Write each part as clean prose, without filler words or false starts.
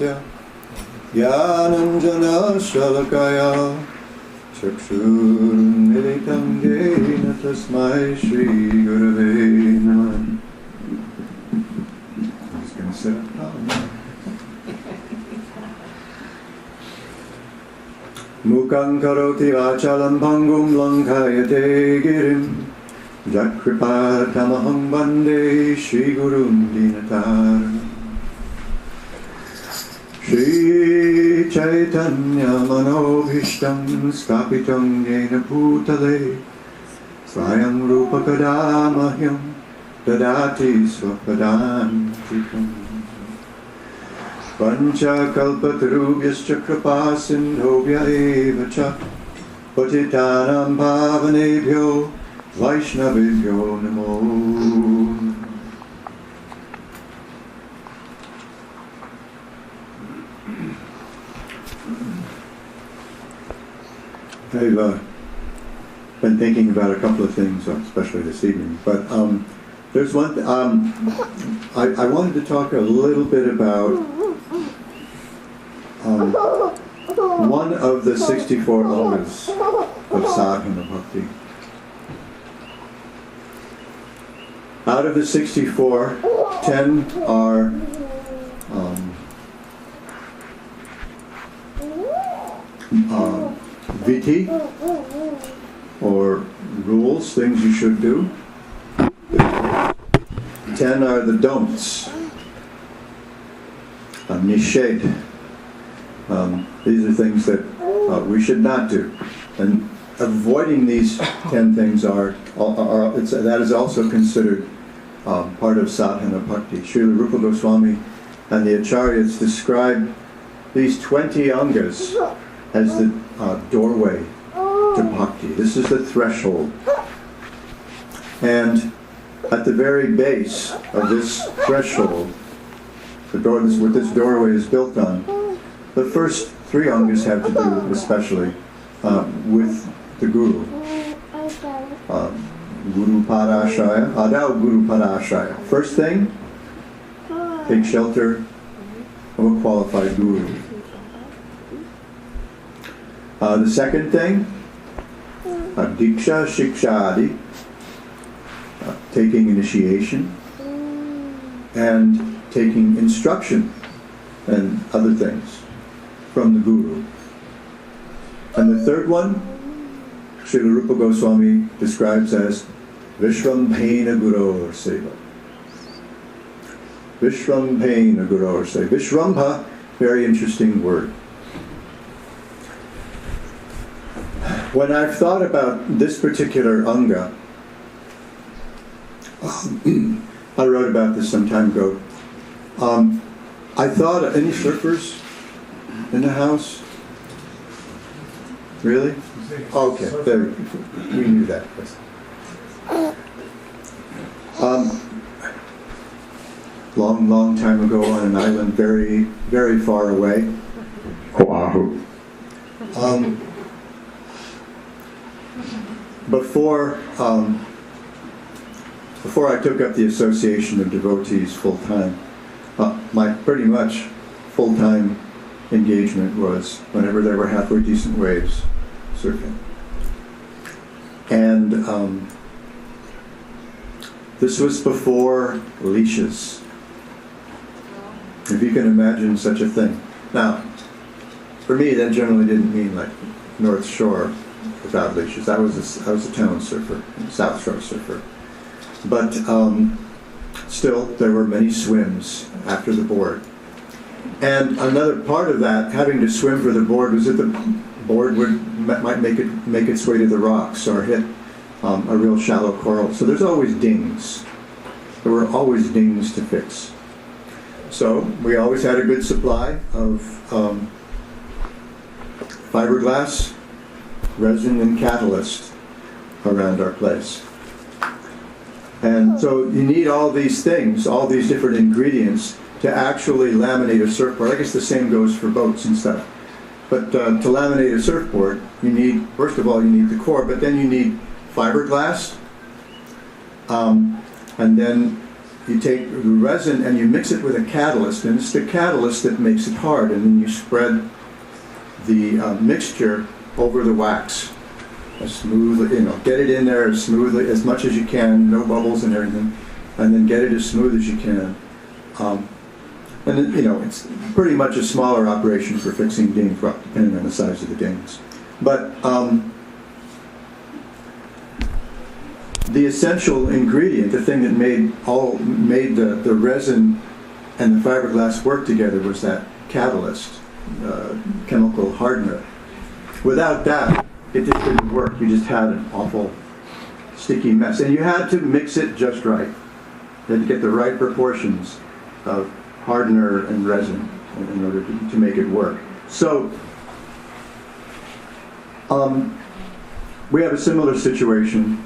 Tasya Gyananjana Shalakaya Chakshurmilitam Yena Tasmai Shri Gurave Namah. I'm just going to sit up. Mukhaṁ karoti vachalam bhangum lankayate girim Jatkripatamaham vande Shri Gurum Dinatar. Shri Chaitanya Manobhishtam Stapitam Yena Bhutale Swayam Rupa Kadamahyam Dadati Swapadantikam Pancha Kalpatarubhyascha Kripa Sindhobhya Evacha Patitanam Bhavanebhyo Vaishnavibhyo Namo. I've been thinking about a couple of things, especially this evening, but there's one I wanted to talk a little bit about one of the 64 angas of sadhana bhakti. Out of the 64, 10 are viti, or rules, things you should do. 10 are the don'ts, nishedh. These are things that we should not do. And avoiding these 10 things that is also considered part of sadhana bhakti. Srila Rupa Goswami and the Acharyas describe these 20 angas as the doorway to bhakti. This is the threshold. And at the very base of this threshold, what this doorway is built on, the first 3 angas have to do especially with the Guru. Guru Parashaya, Adau Guru Parashaya. First thing, take shelter of a qualified Guru. The second thing, Diksha Shikshadi, taking initiation and taking instruction and other things from the Guru. And the third one, Srila Rupa Goswami describes as Vishrampena Guror Seva. Vishrampena Guror Seva. Vishrampa, very interesting word. When I've thought about this particular anga, I wrote about this some time ago. I thought, any surfers in the house? Really? Okay, we knew that. Long time ago on an island very, very far away, Oahu. Before I took up the Association of Devotees full-time, my pretty much full-time engagement was whenever there were halfway decent waves, surfing. And this was before leashes, if you can imagine such a thing. Now, for me, that generally didn't mean like North Shore without leashes. I was a town surfer, South Shore surfer. But still, there were many swims after the board. And another part of that, having to swim for the board, was that the board might make its way to the rocks or hit a real shallow coral. So there's always dings. There were always dings to fix. So we always had a good supply of fiberglass, resin, and catalyst around our place. And so you need all these things, all these different ingredients to actually laminate a surfboard. I guess the same goes for boats and stuff. But to laminate a surfboard, you need, first of all, you need the core, but then you need fiberglass, and then you take the resin and you mix it with a catalyst, and it's the catalyst that makes it hard, and then you spread the mixture over the wax as smoothly, get it in there as smoothly, as much as you can, no bubbles and everything, and then get it as smooth as you can. And then, it's pretty much a smaller operation for fixing ding, depending on the size of the dings. But the essential ingredient, the thing that made the resin and the fiberglass work together, was that catalyst, chemical hardener. Without that, it just didn't work. You just had an awful sticky mess. And you had to mix it just right. You had to get the right proportions of hardener and resin in order to make it work. So, we have a similar situation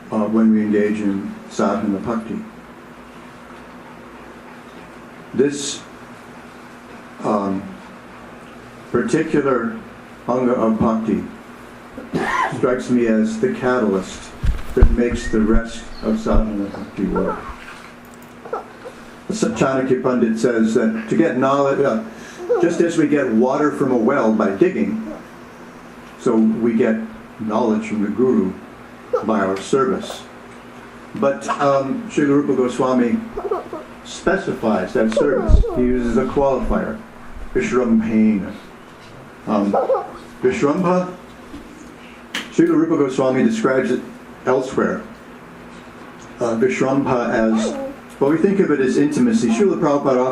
when we engage in sadhana bhakti. This particular anga of bhakti strikes me as the catalyst that makes the rest of sadhana bhakti work. Chanakya Pandit says that to get knowledge, just as we get water from a well by digging, so we get knowledge from the Guru by our service. But Srila Rupa Goswami specifies that service. He uses a qualifier, Vishrambhena. Vishrambha, Srila Rupa Goswami describes it elsewhere. Vishrambha as, well, we think of it as intimacy. Srila Prabhupada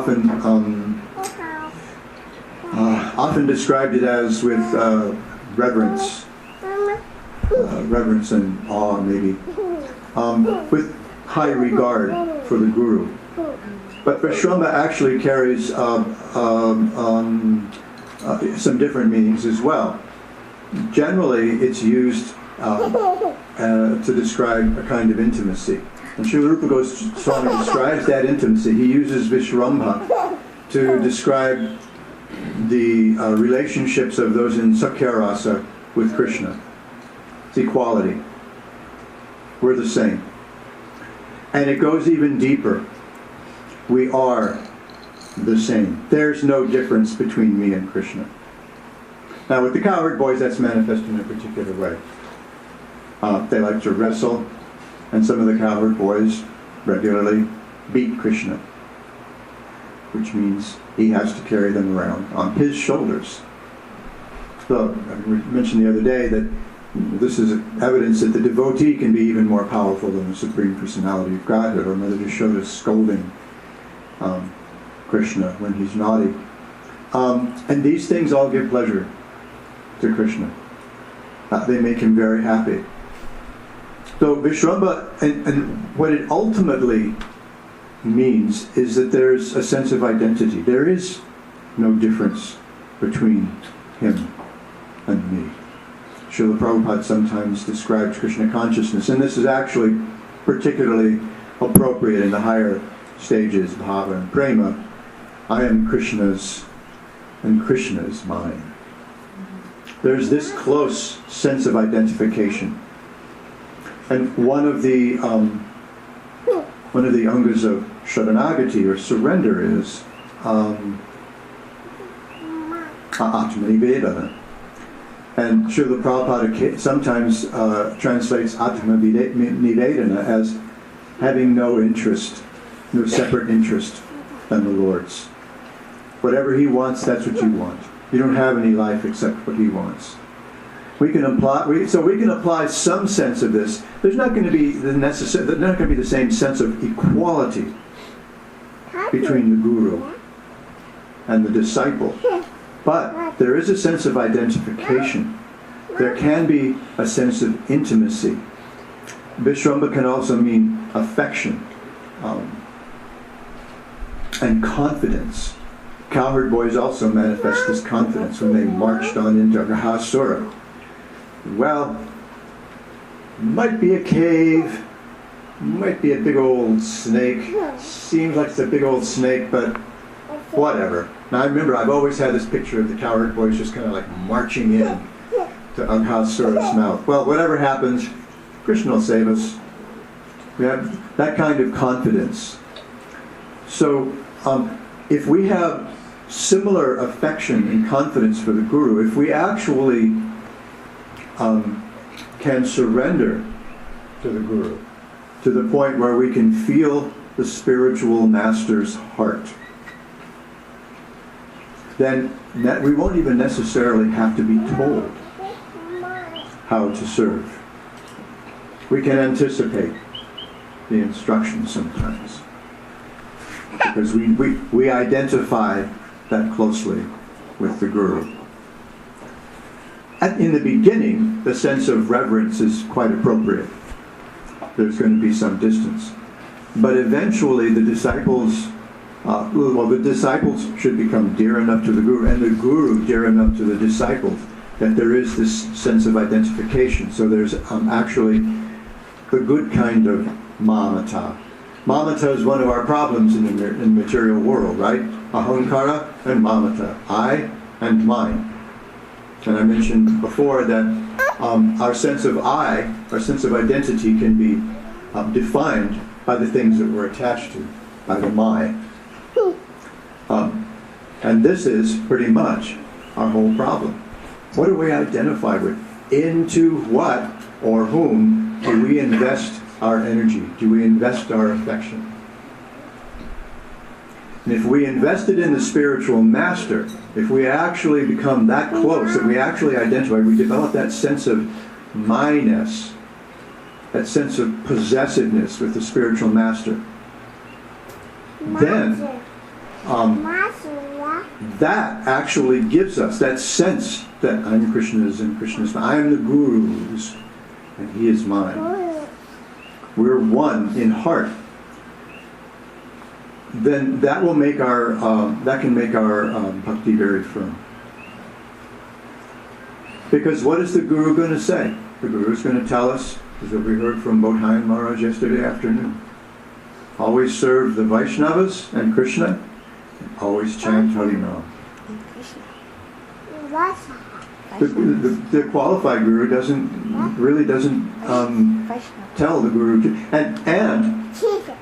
often described it as with reverence and awe, maybe, with high regard for the Guru. But Vishrambha actually carries some different meanings as well. Generally, it's used to describe a kind of intimacy. And Srila Rupa Goswami describes that intimacy. He uses Vishrambha to describe the relationships of those in Sakhya-rasa with Krishna. It's equality. We're the same. And it goes even deeper. We are the same. There's no difference between me and Krishna. Now with the cowherd boys, that's manifested in a particular way. They like to wrestle, and some of the cowherd boys regularly beat Krishna, which means he has to carry them around on his shoulders. So I mentioned the other day that this is evidence that the devotee can be even more powerful than the Supreme Personality of Godhead, or Mother Yashoda scolding Krishna when he's naughty. And these things all give pleasure to Krishna. They make him very happy. So Vishrambha, and what it ultimately means is that there's a sense of identity. There is no difference between him and me. Srila Prabhupada sometimes describes Krishna consciousness, and this is actually particularly appropriate in the higher stages, bhava and prema. I am Krishna's, and Krishna is mine. There's this close sense of identification. And one of the angas of sharanagati, or surrender, is Atma-nivedana. And Srila Prabhupada sometimes translates Atma-nivedana as having no interest, no separate interest than the Lord's. Whatever he wants, that's what you want. You don't have any life except what he wants. We can apply some sense of this. There's not going to be the same sense of equality between the Guru and the disciple. But there is a sense of identification. There can be a sense of intimacy. Vishrambha can also mean affection and confidence. Cowherd boys also manifest this confidence when they marched on into Rahasura. Well, might be a cave, might be a big old snake. Seems like it's a big old snake, but whatever. Now I remember I've always had this picture of the cowherd boys just kind of like marching in to Aghasura's mouth. Well, whatever happens, Krishna will save us. We have that kind of confidence. So if we have similar affection and confidence for the Guru, if we actually can surrender to the Guru to the point where we can feel the spiritual master's heart, then we won't even necessarily have to be told how to serve. We can anticipate the instructions sometimes, because we identify that closely with the Guru. In the beginning, the sense of reverence is quite appropriate. There's going to be some distance. But eventually the disciples should become dear enough to the Guru, and the Guru dear enough to the disciples, that there is this sense of identification. So there's actually the good kind of mamata. Mamata is one of our problems in the material world, right? Ahankara and mamata, I and mine. And I mentioned before that our sense of I, our sense of identity, can be defined by the things that we're attached to, by the my. And this is pretty much our whole problem. What do we identify with? Into what or whom do we invest our energy? Do we invest our affection? And if we invested in the spiritual master, if we actually become that close, that we actually identify, we develop that sense of myness, that sense of possessiveness with the spiritual master, then that actually gives us that sense that I'm Krishna's and Krishna's mine. I am the Guru's and he is mine. We're one in heart. Then that will make our can make our bhakti very firm. Because what is the Guru going to say? The Guru is going to tell us, as we heard from Bodhayan Maharaj yesterday afternoon, always serve the Vaishnavas and Krishna, and always chant Harinam. The qualified Guru doesn't tell the Guru to, and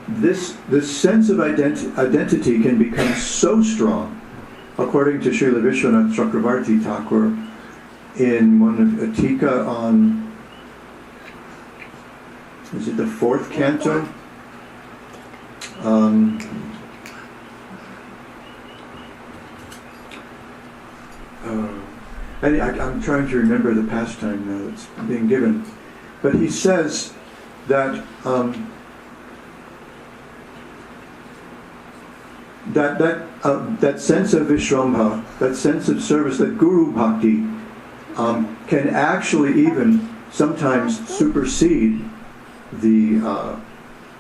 this sense of identity can become so strong, according to Srila Vishwanath Chakravarti Thakur, in one of Atika on, is it the 4th canto? I'm trying to remember the pastime now that's being given, but he says that that sense of Vishrambha, that sense of service, that Guru Bhakti, can actually even sometimes supersede the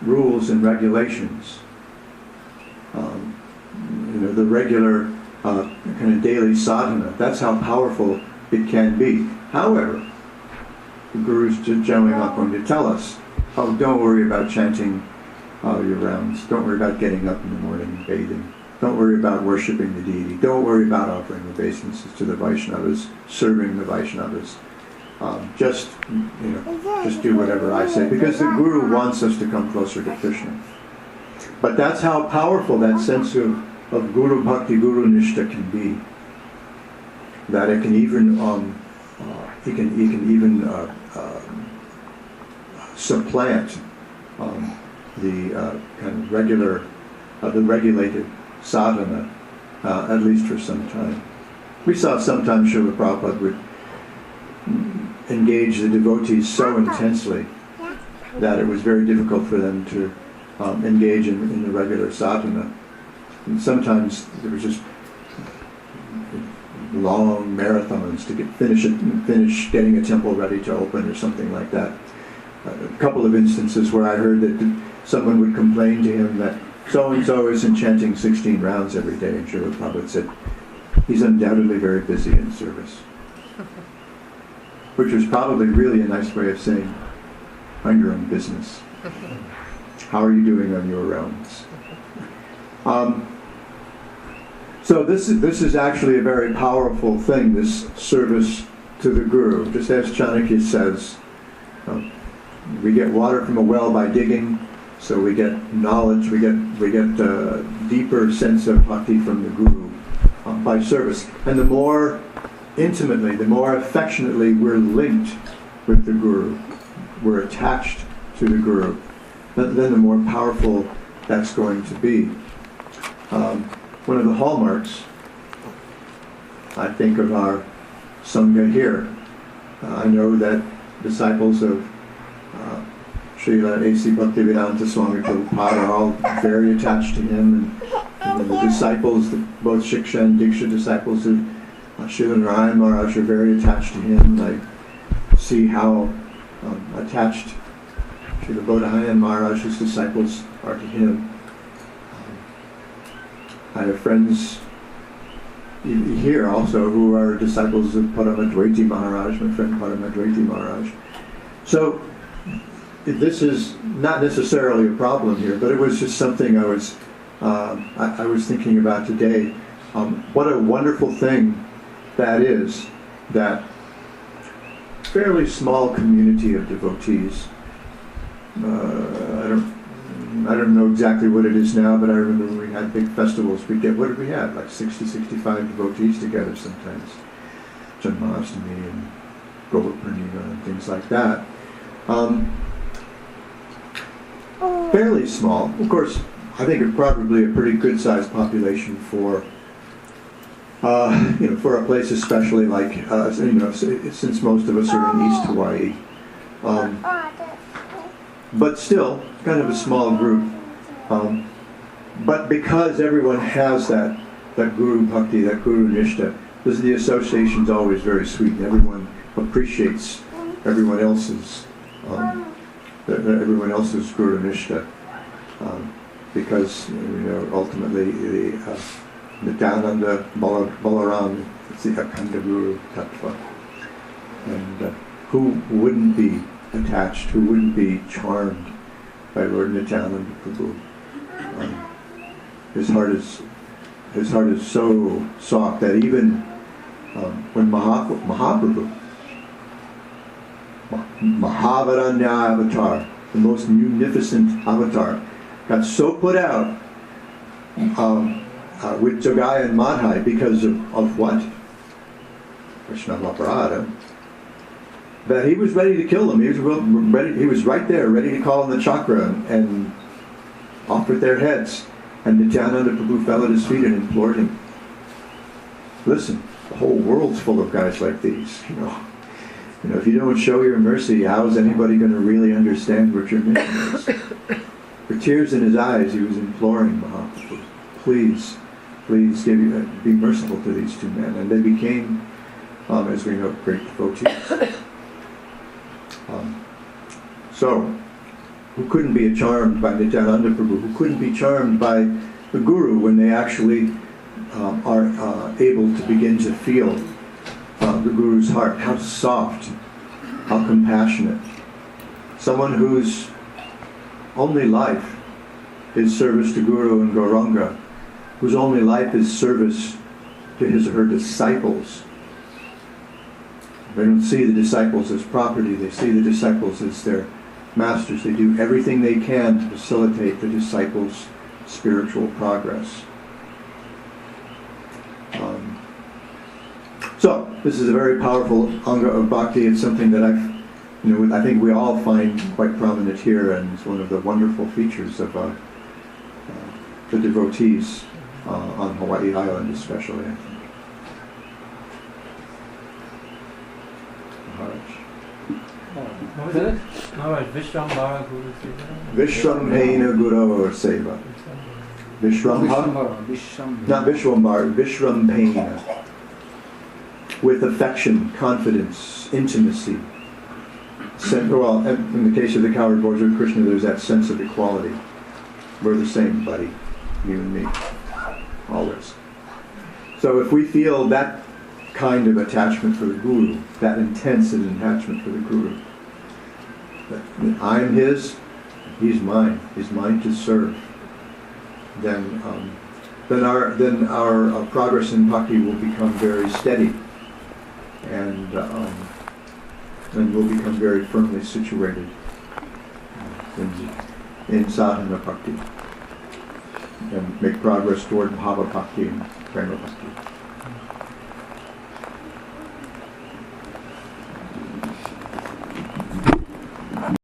rules and regulations. The regular kind of daily sadhana. That's how powerful it can be. However, the Guru's generally not going to tell us, oh, don't worry about chanting your rounds. Don't worry about getting up in the morning and bathing. Don't worry about worshipping the deity. Don't worry about offering obeisances to the Vaishnavas, serving the Vaishnavas. Just do whatever I say, because the Guru wants us to come closer to Krishna. But that's how powerful that sense of Guru Bhakti, Guru Nishta can be. That it can even supplant the kind of the regulated sadhana, at least for some time. We saw sometimes Srila Prabhupada would engage the devotees so intensely that it was very difficult for them to engage in the regular sadhana. And sometimes there was just long marathons to finish getting a temple ready to open or something like that. A couple of instances where I heard that someone would complain to him that so-and-so isn't chanting 16 rounds every day, and Srila Prabhupada said, he's undoubtedly very busy in service. Which was probably really a nice way of saying, mind your own business. How are you doing on your rounds? So this is actually a very powerful thing, this service to the Guru. Just as Chanakya says, We get water from a well by digging, so we get knowledge, we get a deeper sense of bhakti from the Guru by service. And the more intimately, the more affectionately we're linked with the Guru, we're attached to the Guru, then the more powerful that's going to be. One of the hallmarks, I think, of our Sangha here, I know that disciples of Srila A.C. Bhaktivedanta Swami Prabhupada are all very attached to him, and then the disciples, both Shiksha and Diksha disciples of Srila Narayan Maharaj are very attached to him. I see how attached Srila Bodhayan Maharaj's disciples are to him. I have friends here also who are disciples of Paramadvaiti Maharaj, my friend Paramadvaiti Maharaj. So this is not necessarily a problem here, but it was just something I was thinking about today. What a wonderful thing that is, that fairly small community of devotees. I don't know exactly what it is now, but I remember when we had big festivals, what did we have? Like 60, 65 devotees together sometimes. Janmashtami and Govardhana and things like that. Fairly small. Of course, I think it's probably a pretty good-sized population for for a place especially like since most of us are in East Hawaii. But still, kind of a small group. But because everyone has that Guru Bhakti, that Guru Nishta, the association's always very sweet, and everyone appreciates everyone else's Guru Nishta. Because ultimately the Nityananda Balaram, it's the Akhanda Guru Tattva. And who wouldn't be attached, who wouldn't be charmed by Lord Nityananda Prabhu? His heart is so soft that even when Mahaprabhu, Mahavaranya avatar, the most munificent avatar, got so put out with Jogaya and Madhai because of what? Krishna Aparada, that he was ready to kill them. He was right there, ready to call on the chakra and offer their heads. And Nityananda Prabhu fell at his feet and implored him. Listen, the whole world's full of guys like these. If you don't show your mercy, how is anybody going to really understand what your mission is? With tears in his eyes, he was imploring Mahaprabhu, please be merciful to these two men. And they became, as we know, great devotees. So, who couldn't be charmed by Nityananda Prabhu? Who couldn't be charmed by the Guru when they actually are able to begin to feel the Guru's heart? How soft, how compassionate. Someone whose only life is service to Guru and Gauranga, whose only life is service to his or her disciples. They don't see the disciples as property, they see the disciples as their masters. They do everything they can to facilitate the disciples' spiritual progress. So, this is a very powerful anga of bhakti. It's something that I think we all find quite prominent here, and it's one of the wonderful features of the devotees on Hawaii Island, especially, I think. What was it? Maharaj, Vishwambhara Guru Seva. Vishwambhena Guru Seva. Vishwambhara? Not Vishwambhara, Vishwambhena. With affection, confidence, intimacy. Well, in the case of the coward boys of Krishna, there's that sense of equality. We're the same, buddy. You and me. Always. So if we feel that kind of attachment for the Guru, that intense attachment for the Guru, that I'm his, he's mine to serve, then our progress in bhakti will become very steady, and we'll become very firmly situated in sadhana bhakti and make progress toward bhava bhakti and prema bhakti.